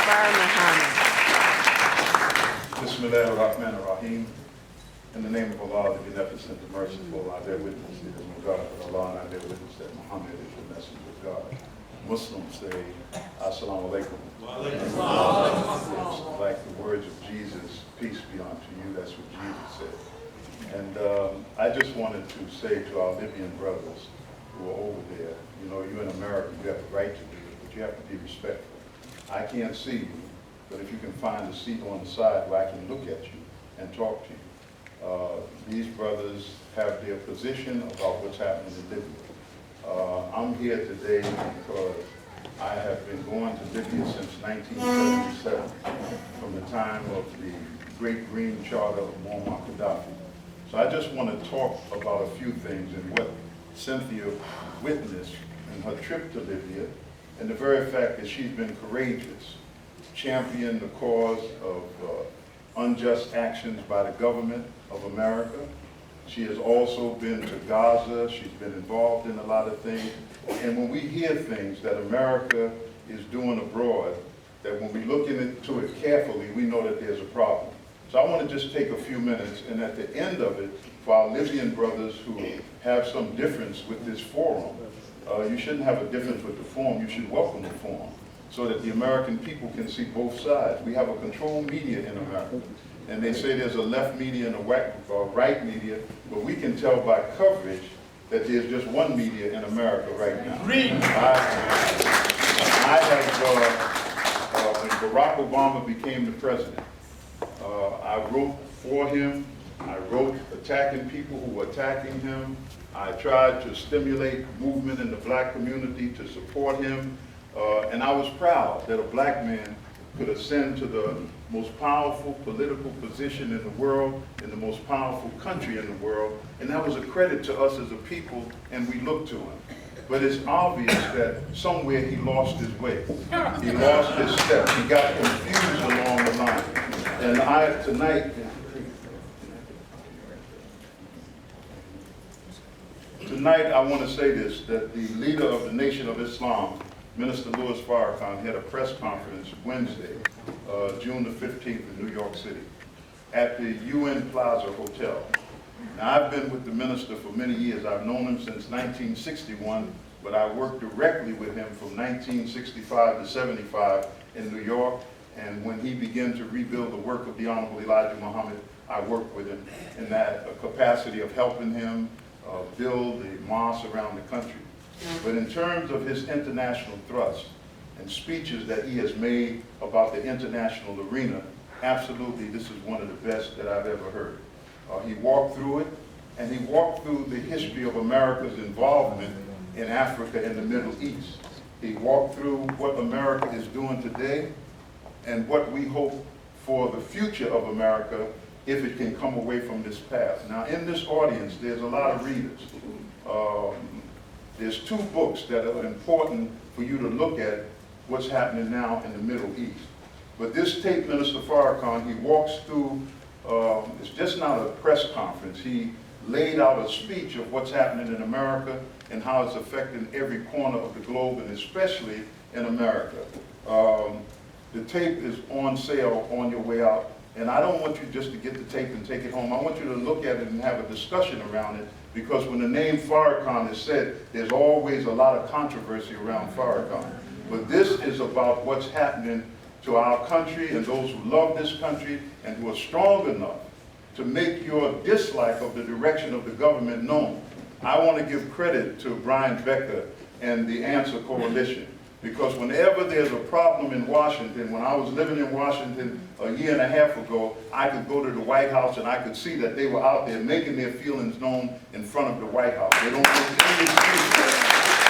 AKBAR MOHAMMED. Bismillah ar-Rahman ar-Rahim. In the name of Allah, the Beneficent, the Merciful, I bear witness there is no God but Allah, and I bear witness that Muhammad is the messenger of God. Muslims say, Assalamu alaikum. Like the words of Jesus, peace be unto you, that's what Jesus said. And I just wanted to say to our Libyan brothers who are over there, you know, you're in America, you have the right to be, but you have to be respectful. I can't see you, but if you can find a seat on the side where I can look at you and talk to you. These brothers have their position about what's happening in Libya. I'm here today because I have been going to Libya since 1977, from the time of the Great Green Charter of GHADAFFI. So I just want to talk about a few things and what Cynthia witnessed in her trip to Libya, and the very fact that she's been courageous, championed the cause of unjust actions by the government of America. She has also been to Gaza. She's been involved in a lot of things. And when we hear things that America is doing abroad, that when we look into it carefully, we know that there's a problem. So I want to just take a few minutes, and at the end of it, for our Libyan brothers who have some difference with this forum, you shouldn't have a difference with the forum, you should welcome the forum, so that the American people can see both sides. We have a controlled media in America, and they say there's a left media and a right media, but we can tell by coverage that there's just one media in America right now. I have, when Barack Obama became the president, I wrote for him. I wrote attacking people who were attacking him. I tried to stimulate movement in the black community to support him. And I was proud that a black man could ascend to the most powerful political position in the world, in the most powerful country in the world. And that was a credit to us as a people, and we looked to him. But it's obvious that somewhere he lost his way. He lost his step. He got confused along the line. And tonight I want to say this, that the leader of the Nation of Islam, Minister Louis Farrakhan, had a press conference Wednesday, June the 15th in New York City, at the UN Plaza Hotel. Now, I've been with the minister for many years. I've known him since 1961, but I worked directly with him from 1965 to 75 in New York. And when he began to rebuild the work of the Honorable Elijah Muhammad, I worked with him in that capacity of helping him build the mosques around the country. But in terms of his international thrust and speeches that he has made about the international arena, absolutely this is one of the best that I've ever heard. He walked through it, and he walked through the history of America's involvement in Africa and the Middle East. He walked through what America is doing today and what we hope for the future of America if it can come away from this path. Now, in this audience, there's a lot of readers. There's two books that are important for you to look at what's happening now in the Middle East. But this tape, Minister Farrakhan, he walks through, it's just not a press conference. He laid out a speech of what's happening in America and how it's affecting every corner of the globe, and especially in America. The tape is on sale on your way out, and I don't want you just to get the tape and take it home. I want you to look at it and have a discussion around it, because when the name Farrakhan is said, there's always a lot of controversy around Farrakhan. But this is about what's happening to our country and those who love this country and who are strong enough to make your dislike of the direction of the government known. I want to give credit to Brian Becker and the Answer Coalition, because whenever there's a problem in Washington, when I was living in Washington a year and a half ago, I could go to the White House and I could see that they were out there making their feelings known in front of the White House. They don't make any excuses.